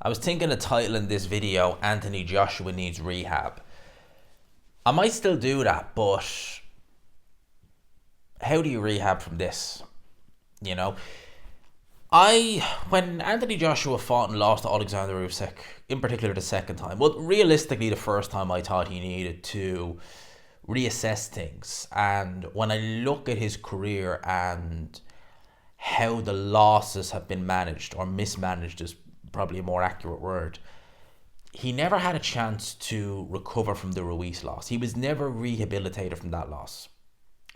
I was thinking of titling this video, Anthony Joshua Needs Rehab. I might still do that, but how do you rehab from this? You know? When Anthony Joshua fought and lost to Alexander Usyk, in particular the second time, well, realistically the first time I thought he needed to reassess things. And when I look at his career and how the losses have been managed, or mismanaged is probably a more accurate word, he never had a chance to recover from the Ruiz loss. He was never rehabilitated from that loss.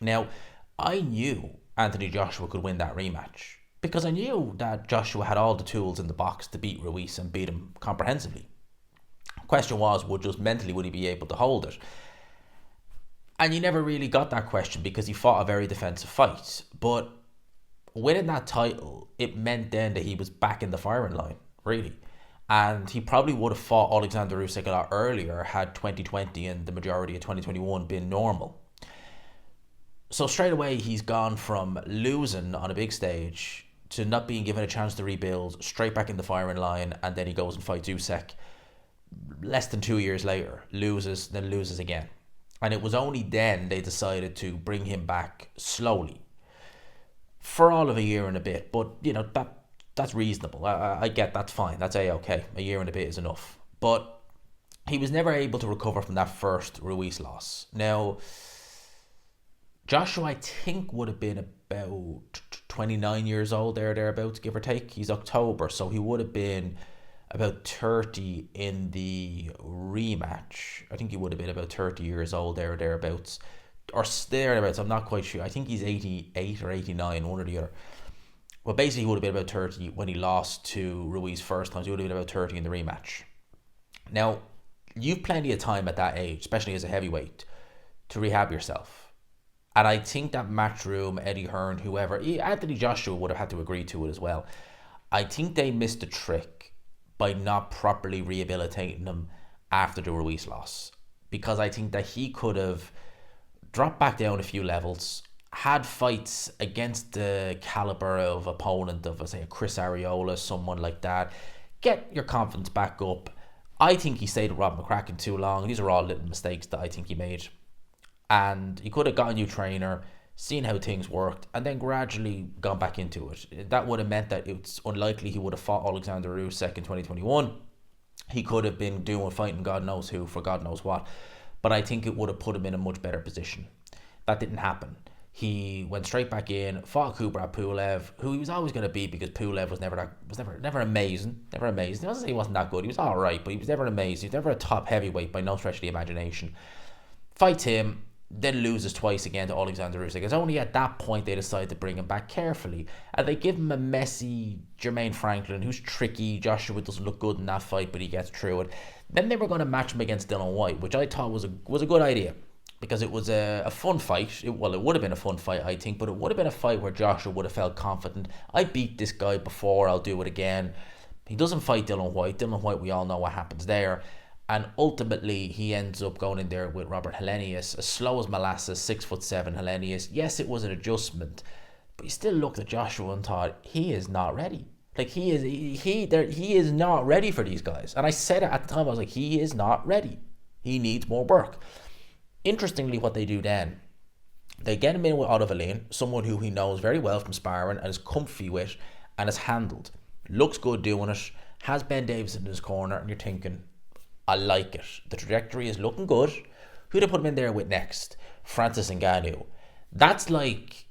Now, I knew Anthony Joshua could win that rematch because I knew that Joshua had all the tools in the box to beat Ruiz and beat him comprehensively. The question was, would he be able to hold it? And you never really got that question because he fought a very defensive fight. But winning that title, it meant then that he was back in the firing line, really. And he probably would have fought Alexander Usyk a lot earlier had 2020 and the majority of 2021 been normal. So straight away, he's gone from losing on a big stage to not being given a chance to rebuild, straight back in the firing line, and then he goes and fights Usyk less than 2 years later, loses, then loses again. And it was only then they decided to bring him back slowly for all of a year and a bit. But, that's reasonable. I get that's fine. That's A-okay. A year and a bit is enough. But he was never able to recover from that first Ruiz loss. Now, Joshua, I think, would have been about 29 years old, thereabouts, give or take. He's October, so he would have been about 30 in the rematch. I think he would have been about 30 years old, thereabouts. Or thereabouts, I'm not quite sure. I think he's 88 or 89, one or the other. Well, basically, he would have been about 30 when he lost to Ruiz first time. So he would have been about 30 in the rematch. Now, you've plenty of time at that age, especially as a heavyweight, to rehab yourself. And I think that Matchroom, Eddie Hearn, whoever, Anthony Joshua would have had to agree to it as well. I think they missed a trick by not properly rehabilitating him after the Ruiz loss. Because I think that he could have dropped back down a few levels, had fights against the caliber of opponent of, say, a Chris Arreola, someone like that. Get your confidence back up. I think he stayed with Rob McCracken too long. These are all little mistakes that I think he made. And he could have got a new trainer, seen how things worked, and then gradually gone back into it. That would have meant that it's unlikely he would have fought Alexander Usyk in 2021. He could have been fighting God knows who for God knows what. But I think it would have put him in a much better position. That didn't happen. He went straight back in, fought Kubrat Pulev, who he was always going to beat because Pulev was never amazing. Never amazing. I wasn't saying he wasn't that good. He was all right, but he was never amazing. He was never a top heavyweight by no stretch of the imagination. Fights him, then loses twice again to Alexander Usyk. It's only at that point they decide to bring him back carefully. And they give him a messy Jermaine Franklin, who's tricky. Joshua doesn't look good in that fight, but he gets through it. Then they were going to match him against Dillian Whyte, which I thought was a good idea. Because it was a fun fight. It would have been a fun fight, I think, but it would have been a fight where Joshua would have felt confident. I beat this guy before, I'll do it again. He doesn't fight Dillian Whyte. Dillian Whyte, we all know what happens there. And ultimately, he ends up going in there with Robert Helenius, as slow as molasses, 6'7" Helenius. Yes, it was an adjustment, but you still looked at Joshua and thought, he is not ready. Like, he is not ready for these guys. And I said it at the time, I was like, he is not ready. He needs more work. Interestingly, what they do then, they get him in with Otto Wallin, someone who he knows very well from sparring and is comfy with and is handled. Looks good doing it, has Ben Davison in his corner, and you're thinking, I like it. The trajectory is looking good. Who do they put him in there with next? Francis Ngannou. That's like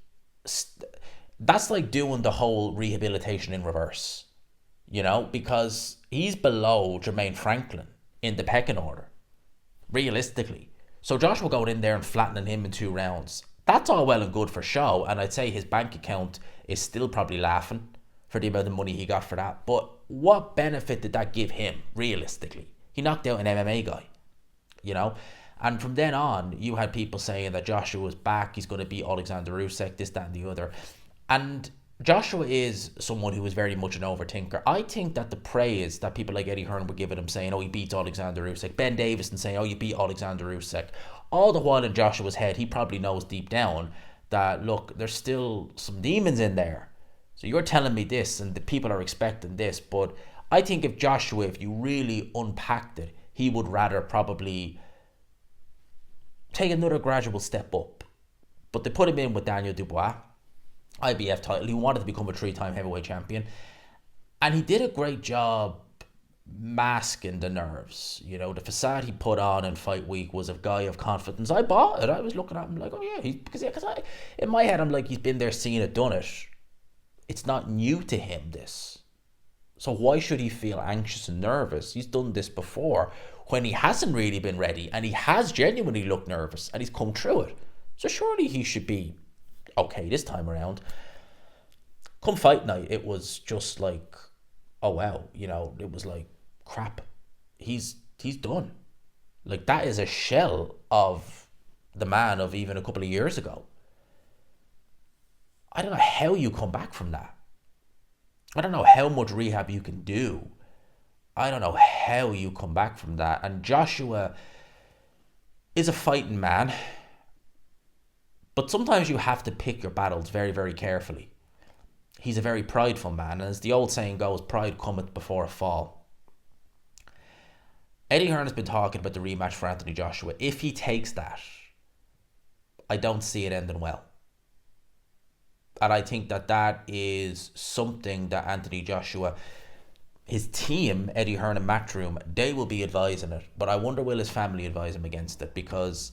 doing the whole rehabilitation in reverse, because he's below Jermaine Franklin in the pecking order, realistically. So Joshua going in there and flattening him in 2 rounds, that's all well and good for show, and I'd say his bank account is still probably laughing for the amount of money he got for that. But what benefit did that give him, realistically? He knocked out an MMA guy, And from then on, you had people saying that Joshua was back, he's going to beat Alexander Usyk, this, that, and the other. And Joshua is someone who is very much an overthinker. I think that the praise that people like Eddie Hearn would give him, saying, he beats Alexander Usyk, Ben Davison saying, you beat Alexander Usyk, all the while in Joshua's head, he probably knows deep down that, look, there's still some demons in there. So you're telling me this, and the people are expecting this, but I think if Joshua, if you really unpacked it, he would rather probably take another gradual step up. But they put him in with Daniel Dubois, IBF title. He wanted to become a 3-time heavyweight champion. And he did a great job masking the nerves. You know, the facade he put on in fight week was a guy of confidence. I bought it. I was looking at him like, oh yeah, in my head I'm like, he's been there, seen it, done it. It's not new to him, this. So why should he feel anxious and nervous? He's done this before when he hasn't really been ready, and he has genuinely looked nervous, and he's come through it. So surely he should be okay this time around. Come fight night, it was just like, oh wow, you know, it was like, crap, he's done. Like, that is a shell of the man of even a couple of years ago. I don't know how you come back from that. I don't know how much rehab you can do. I don't know how you come back from that. And Joshua is a fighting man, but sometimes you have to pick your battles very, very carefully. He's a very prideful man, and as the old saying goes, pride cometh before a fall. Eddie Hearn has been talking about the rematch for Anthony Joshua. If he takes that, I don't see it ending well. And I think that that is something that Anthony Joshua, his team, Eddie Hearn and Matchroom, they will be advising it. But I wonder, will his family advise him against it? Because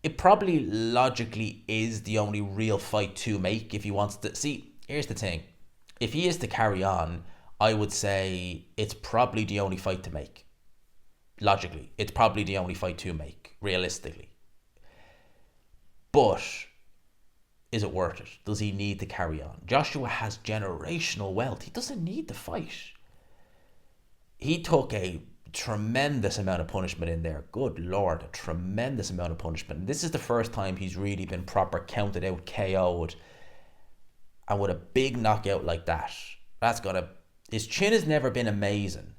it probably logically is the only real fight to make if he wants to. See, here's the thing. If he is to carry on, I would say it's probably the only fight to make. Logically, it's probably the only fight to make, realistically. But is it worth it? Does he need to carry on? Joshua has generational wealth. He doesn't need to fight. He took a tremendous amount of punishment in there. Good Lord, a tremendous amount of punishment. This is the first time he's really been proper counted out, KO'd. And with a big knockout like that, that's gonna... His chin has never been amazing.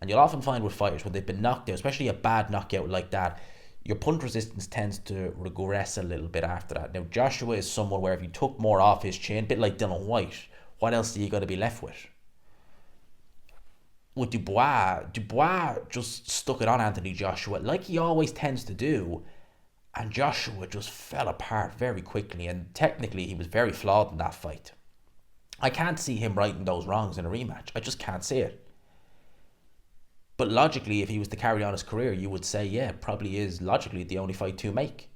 And you'll often find with fighters, when they've been knocked out, especially a bad knockout like that, your punch resistance tends to regress a little bit after that. Now, Joshua is someone where if you took more off his chin, a bit like Dillian Whyte, what else are you going to be left with? With Dubois just stuck it on Anthony Joshua like he always tends to do, and Joshua just fell apart very quickly, and technically he was very flawed in that fight. I can't see him righting those wrongs in a rematch. I just can't see it. But logically, if he was to carry on his career, you would say, yeah, probably is logically the only fight to make.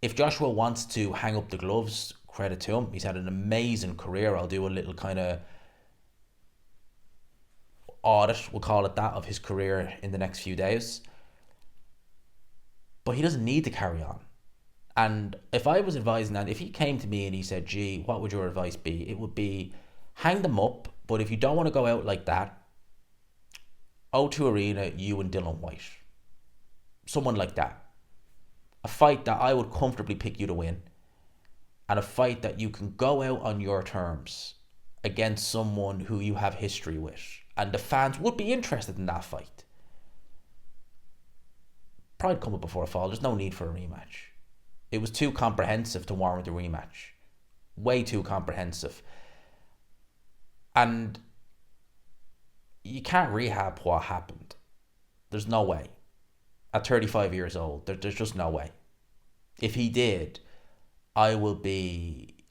If Joshua wants to hang up the gloves, credit to him. He's had an amazing career. I'll do a little kind of audit, we'll call it that, of his career in the next few days. But he doesn't need to carry on. And if I was advising that, if he came to me and he said, gee, what would your advice be? It would be, hang them up, but if you don't want to go out like that, O2 Arena, you and Dillian Whyte. Someone like that. A fight that I would comfortably pick you to win. And a fight that you can go out on your terms against someone who you have history with. And the fans would be interested in that fight. Pride coming before a fall. There's no need for a rematch. It was too comprehensive to warrant a rematch. Way too comprehensive. And you can't rehab what happened. There's no way. At 35 years old, there's just no way. If he did, I will be...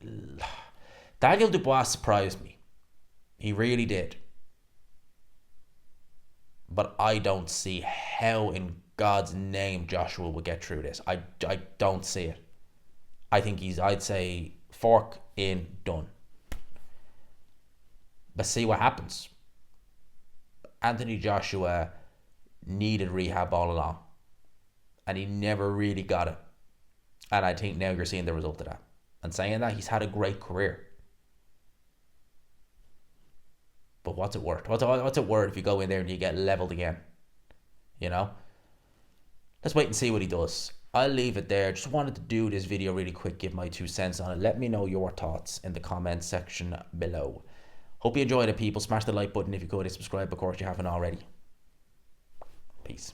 Daniel Dubois surprised me. He really did. But I don't see how in God's name Joshua will get through this. I don't see it. I think I'd say, fork in, done. But see what happens. Anthony Joshua needed rehab all along, and he never really got it. And I think now you're seeing the result of that. And saying that, he's had a great career. But what's it worth? What's it worth if you go in there and you get leveled again? You know? Let's wait and see what he does. I'll leave it there. Just wanted to do this video really quick, give my 2 cents on it. Let me know your thoughts in the comments section below. Hope you enjoyed it, people. Smash the like button if you could, and subscribe, of course, you haven't already. Peace.